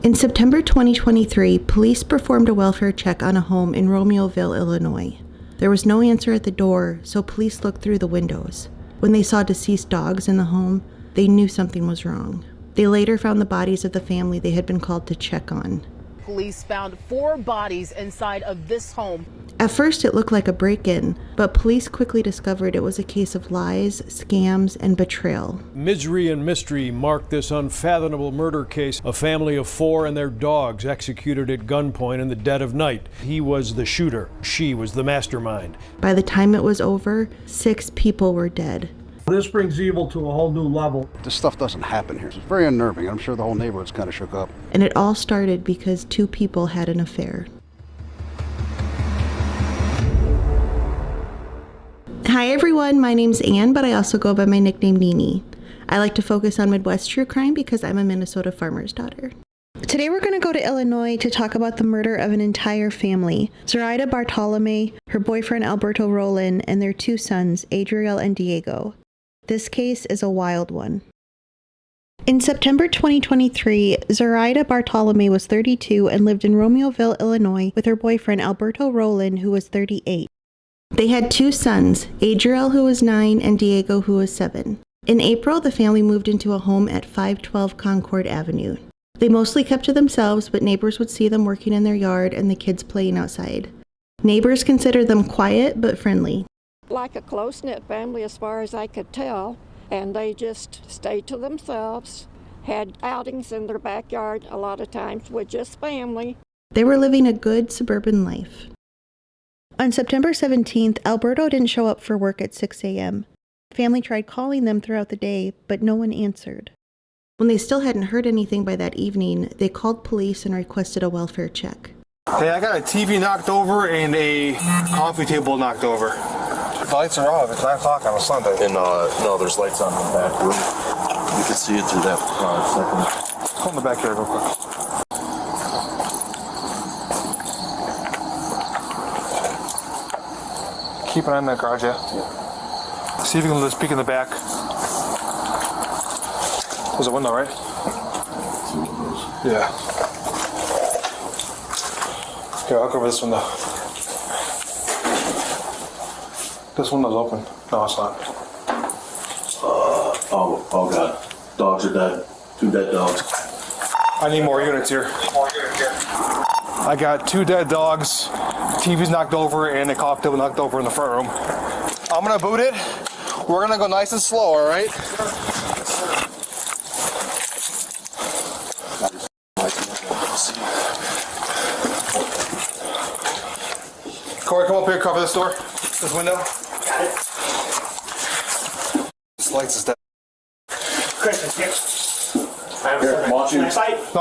In September 2023, police performed a welfare check on a home in Romeoville, Illinois. There was no answer at the door, so police looked through the windows. When they saw deceased dogs in the home, they knew something was wrong. They later found the bodies of the family they had been called to check on. Police found 4 bodies inside of this home. At first, it looked like a break-in, but police quickly discovered it was a case of lies, scams, and betrayal. Misery and mystery marked this unfathomable murder case. A family of 4 and their dogs executed at gunpoint in the dead of night. He was the shooter. She was the mastermind. By the time it was over, 6 people were dead. This brings evil to a whole new level. This stuff doesn't happen here. It's very unnerving. I'm sure the whole neighborhood's kind of shook up. And it all started because 2 people had an affair. Hi everyone, my name's Anne, but I also go by my nickname Nini. I like to focus on Midwest true crime because I'm a Minnesota farmer's daughter. Today we're going to go to Illinois to talk about the murder of an entire family. Zoriada Bartolomei, her boyfriend Alberto Roland, and their 2 sons, Adriel and Diego. This case is a wild one. In September 2023, Zoriada Bartolomei was 32 and lived in Romeoville, Illinois with her boyfriend Alberto Roland, who was 38. They had 2 sons, Adriel, who was 9, and Diego, who was 7. In April, the family moved into a home at 512 Concord Avenue. They mostly kept to themselves, but neighbors would see them working in their yard and the kids playing outside. Neighbors considered them quiet but friendly. Like a close-knit family as far as I could tell, and they just stayed to themselves, had outings in their backyard a lot of times with just family. They were living a good suburban life. On September 17th, Alberto didn't show up for work at 6 a.m. Family tried calling them throughout the day, but no one answered. When they still hadn't heard anything by that evening, they called police and requested a welfare check. Hey, I got a TV knocked over and a coffee table knocked over. The lights are off. It's 9 o'clock on a Sunday. And no, there's lights on in the back room. You can see it through that second. Go in the backyard real quick. Keep an eye on that garage, yeah? See if you can just peek in the back. There's a window, right? Yeah. Here, I'll cover this window. This window's open. No, it's not. Oh God. Dogs are dead. 2 dead dogs. I need more units here. I got 2 dead dogs, TV's knocked over, and a coffee table knocked over in the front room. I'm gonna boot it. We're gonna go nice and slow, all right? Corey, come up here, cover this door, this window. This lights is dead. Here, watch you. No,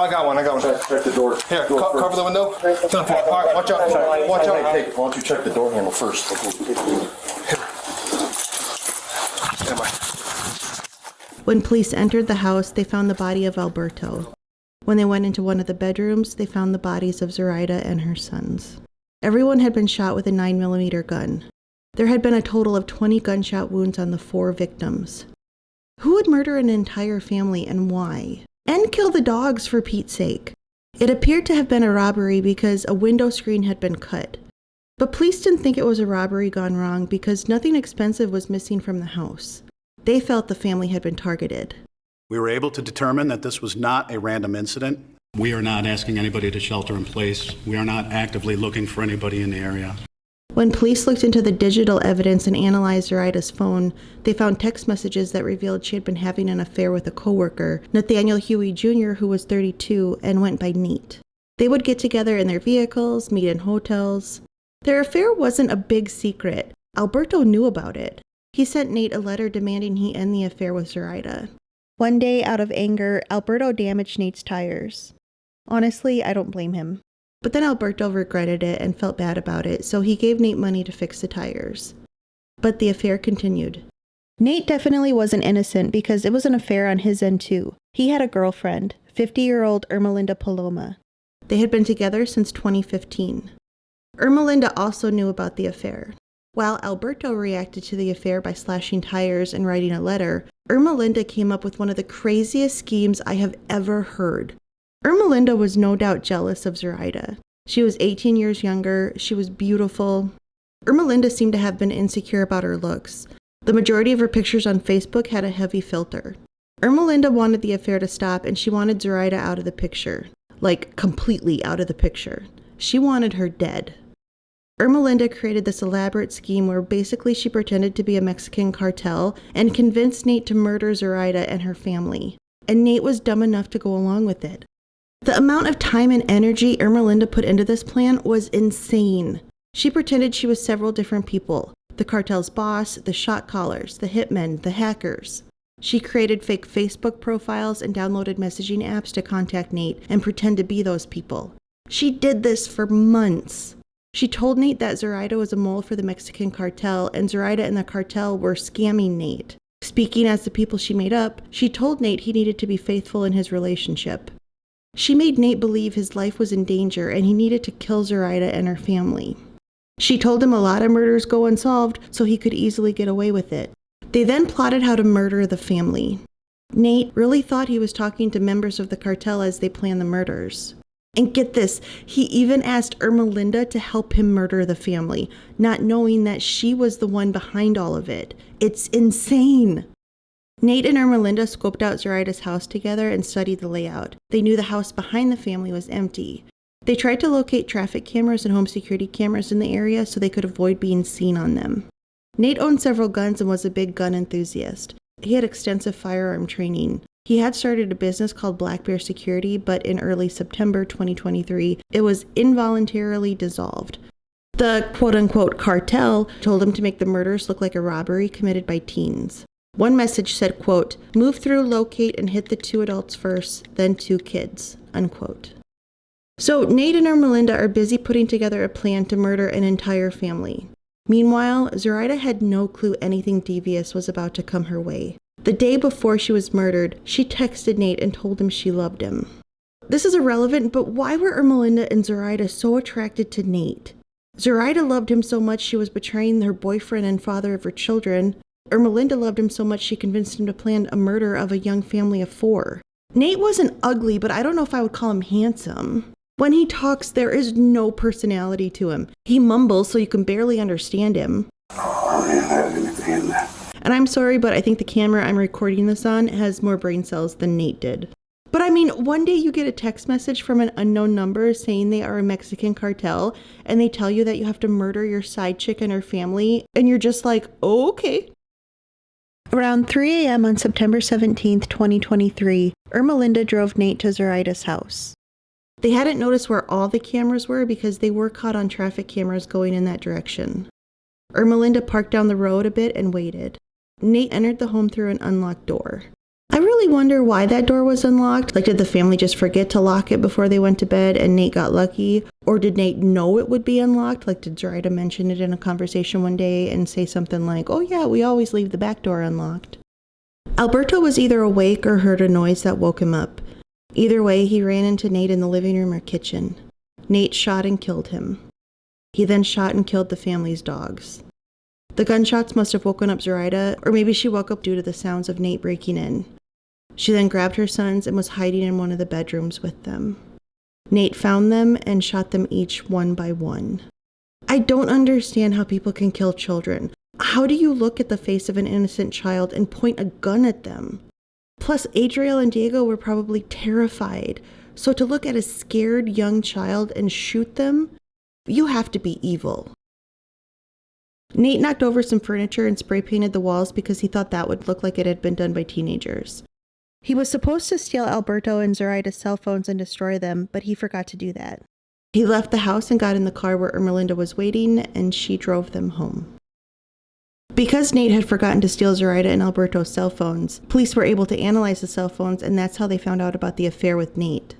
I got one. Check the door. Here, cover the window. All right, watch out. Watch out. Why don't you check the door handle first? Stand by. When police entered the house, they found the body of Alberto. When they went into one of the bedrooms, they found the bodies of Zoriada and her sons. Everyone had been shot with a 9mm gun. There had been a total of 20 gunshot wounds on the 4 victims. Who would murder an entire family and why? And kill the dogs, for Pete's sake. It appeared to have been a robbery because a window screen had been cut. But police didn't think it was a robbery gone wrong because nothing expensive was missing from the house. They felt the family had been targeted. We were able to determine that this was not a random incident. We are not asking anybody to shelter in place. We are not actively looking for anybody in the area. When police looked into the digital evidence and analyzed Zoriada's phone, they found text messages that revealed she had been having an affair with a coworker, Nathaniel Huey Jr., who was 32 and went by Nate. They would get together in their vehicles, meet in hotels. Their affair wasn't a big secret. Alberto knew about it. He sent Nate a letter demanding he end the affair with Zoriada. One day, out of anger, Alberto damaged Nate's tires. Honestly, I don't blame him. But then Alberto regretted it and felt bad about it, so he gave Nate money to fix the tires. But the affair continued. Nate definitely wasn't innocent because it was an affair on his end too. He had a girlfriend, 50-year-old Ermelinda Paloma. They had been together since 2015. Ermelinda also knew about the affair. While Alberto reacted to the affair by slashing tires and writing a letter, Ermelinda came up with one of the craziest schemes I have ever heard. Ermelinda was no doubt jealous of Zoriada. She was 18 years younger, she was beautiful. Ermelinda seemed to have been insecure about her looks. The majority of her pictures on Facebook had a heavy filter. Ermelinda wanted the affair to stop, and she wanted Zoriada out of the picture. Like, completely out of the picture. She wanted her dead. Ermelinda created this elaborate scheme where basically she pretended to be a Mexican cartel and convinced Nate to murder Zoriada and her family. And Nate was dumb enough to go along with it. The amount of time and energy Ermelinda put into this plan was insane. She pretended she was several different people. The cartel's boss, the shot callers, the hitmen, the hackers. She created fake Facebook profiles and downloaded messaging apps to contact Nate and pretend to be those people. She did this for months. She told Nate that Zoriada was a mole for the Mexican cartel, and Zoriada and the cartel were scamming Nate. Speaking as the people she made up, she told Nate he needed to be faithful in his relationship. She made Nate believe his life was in danger and he needed to kill Zoriada and her family. She told him a lot of murders go unsolved, so he could easily get away with it. They then plotted how to murder the family. Nate really thought he was talking to members of the cartel as they planned the murders. And get this, he even asked Ermelinda to help him murder the family, not knowing that she was the one behind all of it. It's insane. Nate and Ermelinda scoped out Zoriada's house together and studied the layout. They knew the house behind the family was empty. They tried to locate traffic cameras and home security cameras in the area so they could avoid being seen on them. Nate owned several guns and was a big gun enthusiast. He had extensive firearm training. He had started a business called Black Bear Security, but in early September 2023, it was involuntarily dissolved. The quote-unquote cartel told him to make the murders look like a robbery committed by teens. One message said, quote, "Move through, locate, and hit the 2 adults first, then 2 kids," unquote. So Nate and Ermelinda are busy putting together a plan to murder an entire family. Meanwhile, Zoriada had no clue anything devious was about to come her way. The day before she was murdered, she texted Nate and told him she loved him. This is irrelevant, but why were Ermelinda and Zoriada so attracted to Nate? Zoriada loved him so much she was betraying her boyfriend and father of her children. Ermelinda loved him so much she convinced him to plan a murder of a young family of 4. Nate wasn't ugly, but I don't know if I would call him handsome. When he talks, there is no personality to him. He mumbles so you can barely understand him. And I'm sorry, but I think the camera I'm recording this on has more brain cells than Nate did. But I mean, one day you get a text message from an unknown number saying they are a Mexican cartel, and they tell you that you have to murder your side chick and her family, and you're just like, oh, okay. Around 3 a.m. on September 17th, 2023, Ermelinda drove Nate to Zoraida's house. They hadn't noticed where all the cameras were because they were caught on traffic cameras going in that direction. Ermelinda parked down the road a bit and waited. Nate entered the home through an unlocked door. I really wonder why that door was unlocked. Like, did the family just forget to lock it before they went to bed and Nate got lucky? Or did Nate know it would be unlocked? Like, did Zoriada mention it in a conversation one day and say something like, oh yeah, we always leave the back door unlocked? Alberto was either awake or heard a noise that woke him up. Either way, he ran into Nate in the living room or kitchen. Nate shot and killed him. He then shot and killed the family's dogs. The gunshots must have woken up Zoriada, or maybe she woke up due to the sounds of Nate breaking in. She then grabbed her sons and was hiding in one of the bedrooms with them. Nate found them and shot them each one by one. I don't understand how people can kill children. How do you look at the face of an innocent child and point a gun at them? Plus, Adriel and Diego were probably terrified. So to look at a scared young child and shoot them, you have to be evil. Nate knocked over some furniture and spray painted the walls because he thought that would look like it had been done by teenagers. He was supposed to steal Alberto and Zoraida's cell phones and destroy them, but he forgot to do that. He left the house and got in the car where Ermelinda was waiting, and she drove them home. Because Nate had forgotten to steal Zoriada and Alberto's cell phones, police were able to analyze the cell phones, and that's how they found out about the affair with Nate.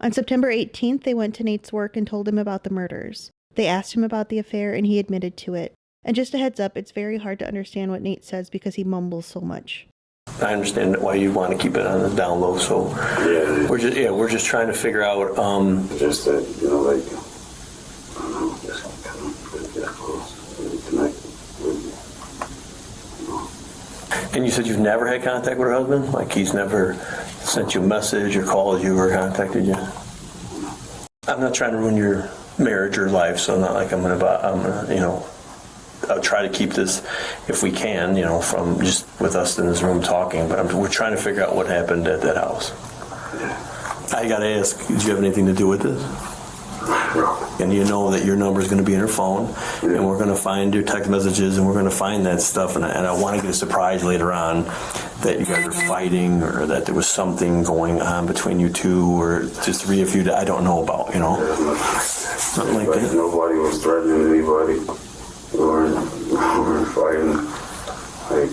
On September 18th, they went to Nate's work and told him about the murders. They asked him about the affair, and he admitted to it. And just a heads up, it's very hard to understand what Nate says because he mumbles so much. I understand why you want to keep it on the down low, so Yeah. we're just trying to figure out. Just that, you know, like, I don't know, just kind of get close, really connect with you know. And you said you've never had contact with her husband? Like he's never sent you a message or called you or contacted you? I'm not trying to ruin your marriage or life, so not like I'm gonna, I'll try to keep this, if we can, from just with us in this room talking, but we're trying to figure out what happened at that house. I gotta ask, did you have anything to do with this? And you know that your number is going to be in her phone, and we're going to find your text messages, and we're going to find that stuff, and I want to get a surprise later on that you guys are fighting, or that there was something going on between you two, or just three of you that I don't know about, Something like that. Nobody was threatening anybody. We weren't fighting. Like,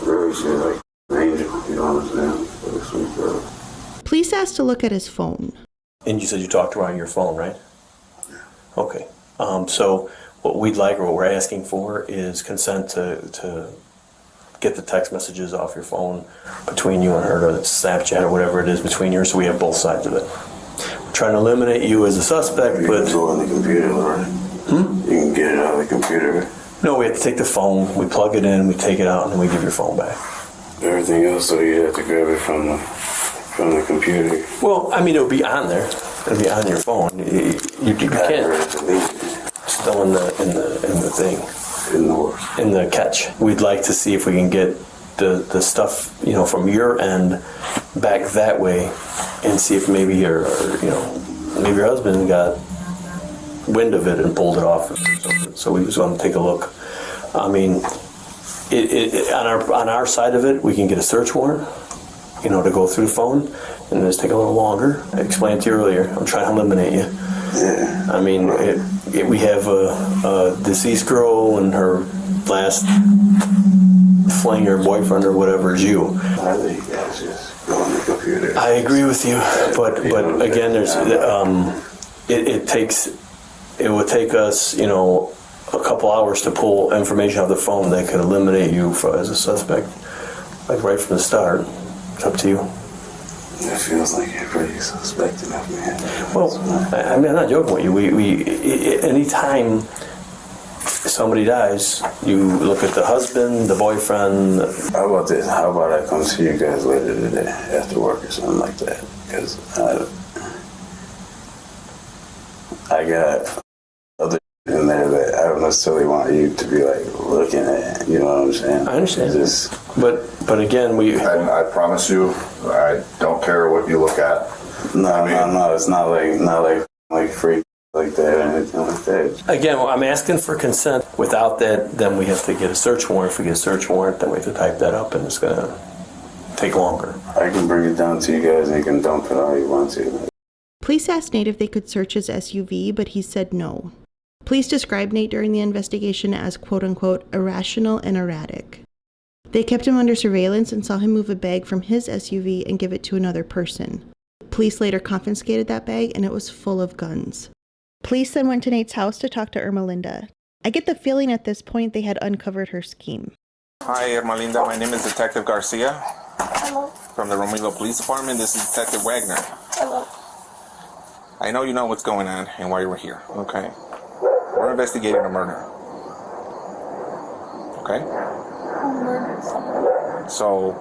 really, she was like an angel, you know what I'm saying? Like a sweet girl. Police asked to look at his phone. And you said you talked to her on your phone, right? Okay. So what we'd like, or what we're asking for, is consent to get the text messages off your phone between you and her, or Snapchat or whatever it is between you, so we have both sides of it. We're trying to eliminate you as a suspect, but... It's all on the computer, right? You can get it out of the computer. No, we have to take the phone, we plug it in, we take it out, and then we give your phone back. Everything else, so you have to grab it from the computer. Well, it'll be on there. It'll be on your phone. You can't. Still in the thing. In the catch. We'd like to see if we can get the stuff, from your end back that way, and see if maybe your husband got wind of it and pulled it off or something. So we just want to take a look. On our side of it, we can get a search warrant, to go through the phone, and just take a little longer. I explained to you earlier, I'm trying to eliminate you. Yeah. We have a deceased girl, and her last fling or boyfriend or whatever is you. I think that's just go on the computer. I agree with you, but again, there's it would take us, a couple hours to pull information off the phone that could eliminate you as a suspect, like right from the start. It's up to you. It feels like you're pretty suspect enough, man. Well, I'm not joking with you. We anytime somebody dies, you look at the husband, the boyfriend. How about this? How about I come see you guys later today after work or something like that? Because I got other in there that I don't necessarily want you to be like looking at. You know what I'm saying? I understand. But again, I promise you, I don't care what you look at. No. It's not like freak like that or anything like that. Again, I'm asking for consent. Without that, then we have to get a search warrant. If we get a search warrant, then we have to type that up, and it's gonna take longer. I can bring it down to you guys, and you can dump it all you want to. Police asked Nate if they could search his SUV, but he said no. Police described Nate during the investigation as quote-unquote irrational and erratic. They kept him under surveillance and saw him move a bag from his SUV and give it to another person. Police later confiscated that bag, and it was full of guns. Police then went to Nate's house to talk to Irma Linda. I get the feeling at this point they had uncovered her scheme. Hi, Irma Linda. My name is Detective Garcia. Hello. From the Romeoville Police Department. This is Detective Wagner. Hello. I know you know what's going on and why you were here. Okay. We're investigating a murder. Okay? Who murdered someone? So,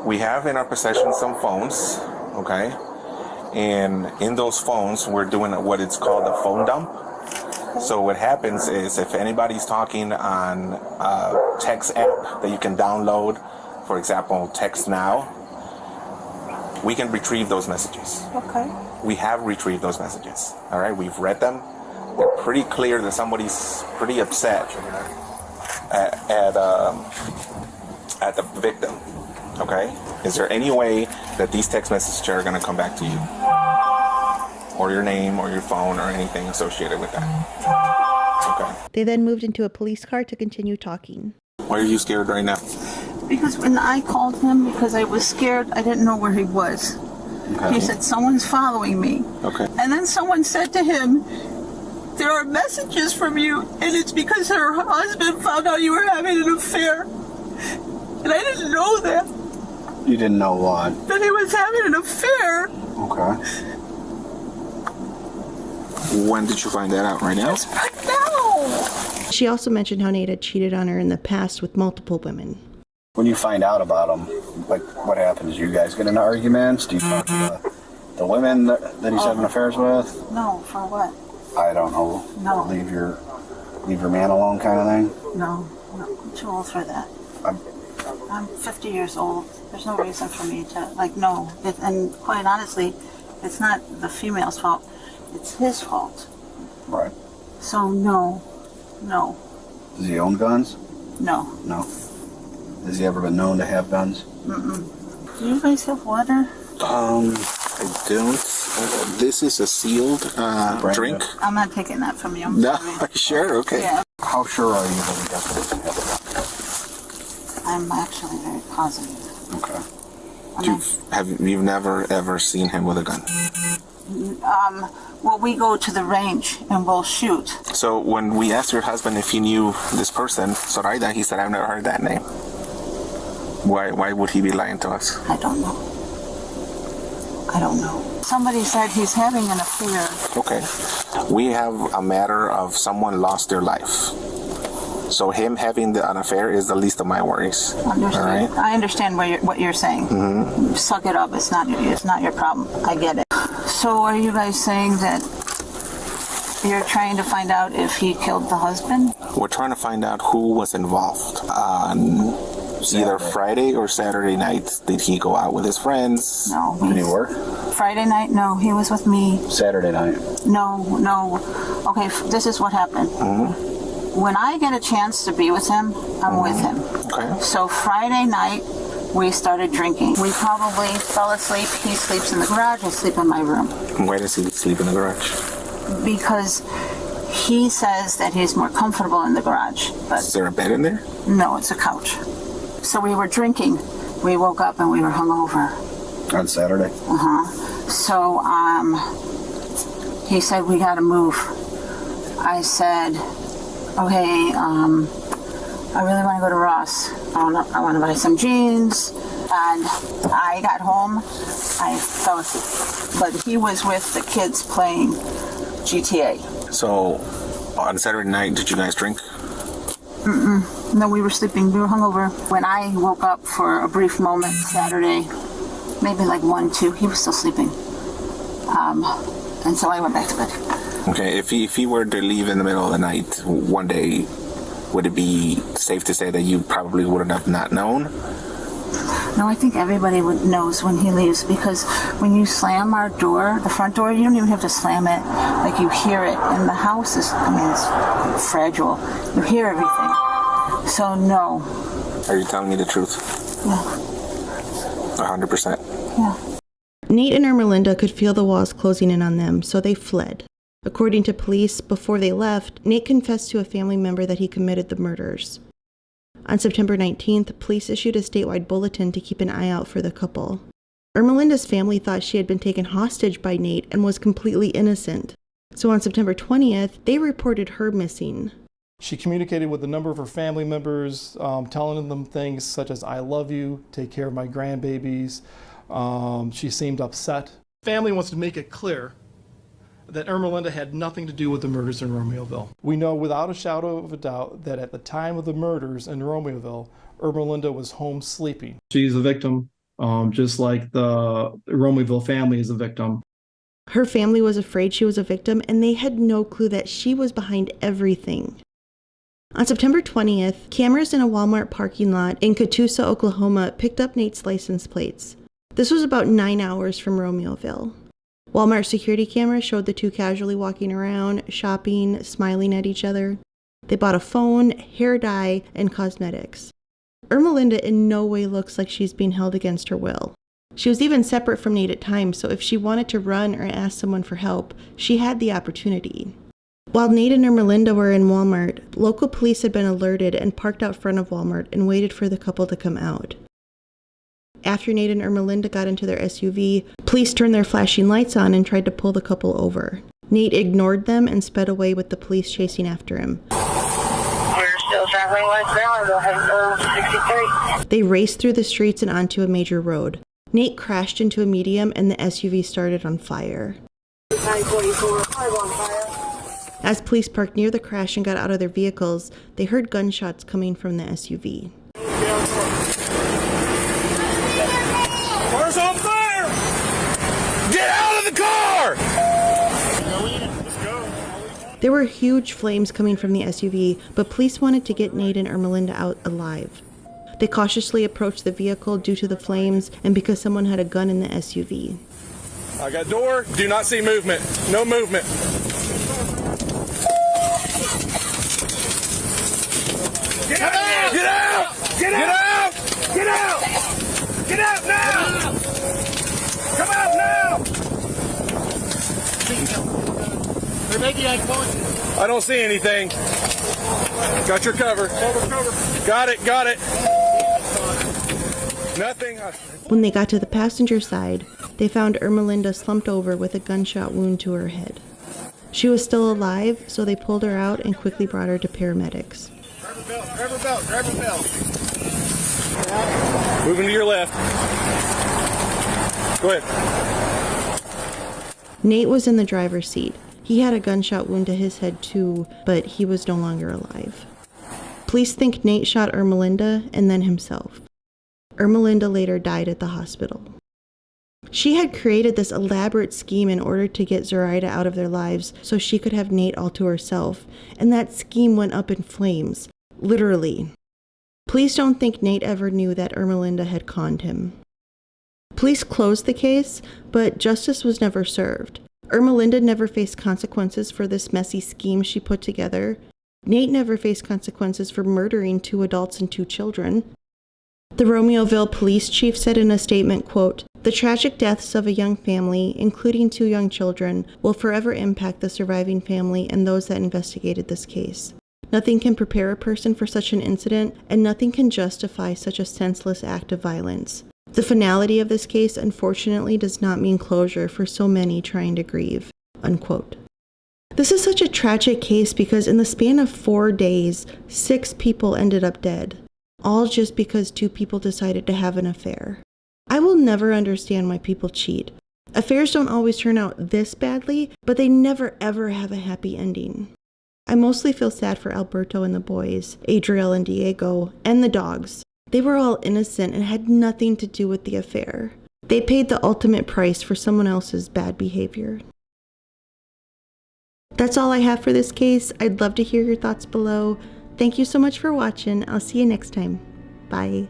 we have in our possession some phones, okay? And in those phones, we're doing what it's called a phone dump. So what happens is if anybody's talking on a text app that you can download, for example, Text Now, we can retrieve those messages. Okay. We have retrieved those messages. All right, we've read them. They're pretty clear that somebody's pretty upset at the victim. Okay? Is there any way that these text messages are going to come back to you? Or your name or your phone or anything associated with that? Okay. They then moved into a police car to continue talking. Why are you scared right now? Because when I called him, because I was scared, I didn't know where he was. Okay. He said, someone's following me. Okay. And then someone said to him, there are messages from you, and it's because her husband found out you were having an affair. And I didn't know that. You didn't know what? That he was having an affair. Okay. When did you find that out? Right now? Right now. She also mentioned how Nate had cheated on her in the past with multiple women. When you find out about him, Like, what happens? You guys get into arguments? Do you talk to the women that he's having affairs with? No, for what? I don't know. No. Leave your man alone kind of thing? No, I'm too old for that. I'm 50 years old. There's no reason for me to, no. And quite honestly, it's not the female's fault. It's his fault. Right. So, no. Does he own guns? No. No. Has he ever been known to have guns? Mm-mm. Do you guys have water? I don't. This is a sealed drink. I'm not taking that from you. No, sorry. sure, okay. Yeah. How sure are you that he doesn't have a gun? I'm actually very positive. Okay. You've never ever seen him with a gun? Well, we go to the range and we'll shoot. So when we asked your husband if he knew this person, Zoriada, he said, I've never heard that name. Why would he be lying to us? I don't know. Somebody said he's having an affair. Okay. We have a matter of someone lost their life. So him having an affair is the least of my worries. Understood. All right? I understand what you're saying. Mm-hmm. Suck it up. It's not your problem. I get it. So are you guys saying that you're trying to find out if he killed the husband? We're trying to find out who was involved. Either Friday or Saturday night, did he go out with his friends? No. Did he work? Friday night? No, he was with me. Saturday night? No. Okay, this is what happened. Mm-hmm. When I get a chance to be with him, I'm with him. Okay. So Friday night, we started drinking. We probably fell asleep. He sleeps in the garage. I sleep in my room. Why does he sleep in the garage? Because he says that he's more comfortable in the garage. But is there a bed in there? No, it's a couch. So we were drinking. We woke up and we were hungover. On Saturday? So, he said, we gotta move. I said, okay, I really want to go to Ross. I want to buy some jeans. And I got home. I fell asleep. But he was with the kids playing GTA. So, on Saturday night, did you guys drink? No, we were sleeping. We were hungover. When I woke up for a brief moment Saturday, maybe like 1, 2, he was still sleeping. And so I went back to bed. Okay, if he were to leave in the middle of the night one day, would it be safe to say that you probably wouldn't have not known? No, I think everybody knows when he leaves, because when you slam our door, the front door, you don't even have to slam it. Like, you hear it, and the house is, it's fragile. You hear everything. So, no. Are you telling me the truth? Yeah. 100%? Yeah. Nate and Ermelinda could feel the walls closing in on them, so they fled. According to police, before they left, Nate confessed to a family member that he committed the murders. On September 19th, police issued a statewide bulletin to keep an eye out for the couple. Ermelinda's family thought she had been taken hostage by Nate and was completely innocent. So on September 20th, they reported her missing. She communicated with a number of her family members, telling them things such as, I love you, take care of my grandbabies. She seemed upset. Family wants to make it clear that Ermelinda had nothing to do with the murders in Romeoville. We know without a shadow of a doubt that at the time of the murders in Romeoville, Ermelinda was home sleeping. She's a victim, just like the Romeoville family is a victim. Her family was afraid she was a victim, and they had no clue that she was behind everything. On September 20th, cameras in a Walmart parking lot in Catoosa, Oklahoma, picked up Nate's license plates. This was about 9 hours from Romeoville. Walmart security cameras showed the two casually walking around, shopping, smiling at each other. They bought a phone, hair dye, and cosmetics. Ermelinda in no way looks like she's being held against her will. She was even separate from Nate at times, so if she wanted to run or ask someone for help, she had the opportunity. While Nate and Ermelinda were in Walmart, local police had been alerted and parked out front of Walmart and waited for the couple to come out. After Nate and Ermelinda got into their SUV, police turned their flashing lights on and tried to pull the couple over. Nate ignored them and sped away with the police chasing after him. We're still traveling west now. Go ahead, 63. They raced through the streets and onto a major road. Nate crashed into a medium and the SUV started on fire. 944, 5 on fire. As police parked near the crash and got out of their vehicles, they heard gunshots coming from the SUV. There were huge flames coming from the SUV, but police wanted to get Nate and Ermelinda out alive. They cautiously approached the vehicle due to the flames and because someone had a gun in the SUV. I got door. Do not see movement. No movement. Get out! Get out! Get out! Get out! Get out now! Come out now! They're making eye contact. I don't see anything. Got your cover. Cover. Got it. Got it. Nothing. When they got to the passenger side, they found Ermelinda slumped over with a gunshot wound to her head. She was still alive, so they pulled her out and quickly brought her to paramedics. Grab her belt. Grab her belt. Grab her belt. Moving to your left. Go ahead. Nate was in the driver's seat. He had a gunshot wound to his head too, but he was no longer alive. Police think Nate shot Ermelinda and then himself. Ermelinda later died at the hospital. She had created this elaborate scheme in order to get Zoriada out of their lives so she could have Nate all to herself, and that scheme went up in flames, literally. Police don't think Nate ever knew that Ermelinda had conned him. Police closed the case, but justice was never served. Ermelinda never faced consequences for this messy scheme she put together. Nate never faced consequences for murdering 2 adults and 2 children. The Romeoville police chief said in a statement, quote, "The tragic deaths of a young family, including 2 young children, will forever impact the surviving family and those that investigated this case. Nothing can prepare a person for such an incident, and nothing can justify such a senseless act of violence. The finality of this case, unfortunately, does not mean closure for so many trying to grieve," unquote. This is such a tragic case because in the span of 4 days, 6 people ended up dead, all just because 2 people decided to have an affair. I will never understand why people cheat. Affairs don't always turn out this badly, but they never ever have a happy ending. I mostly feel sad for Alberto and the boys, Adriel and Diego, and the dogs. They were all innocent and had nothing to do with the affair. They paid the ultimate price for someone else's bad behavior. That's all I have for this case. I'd love to hear your thoughts below. Thank you so much for watching. I'll see you next time. Bye.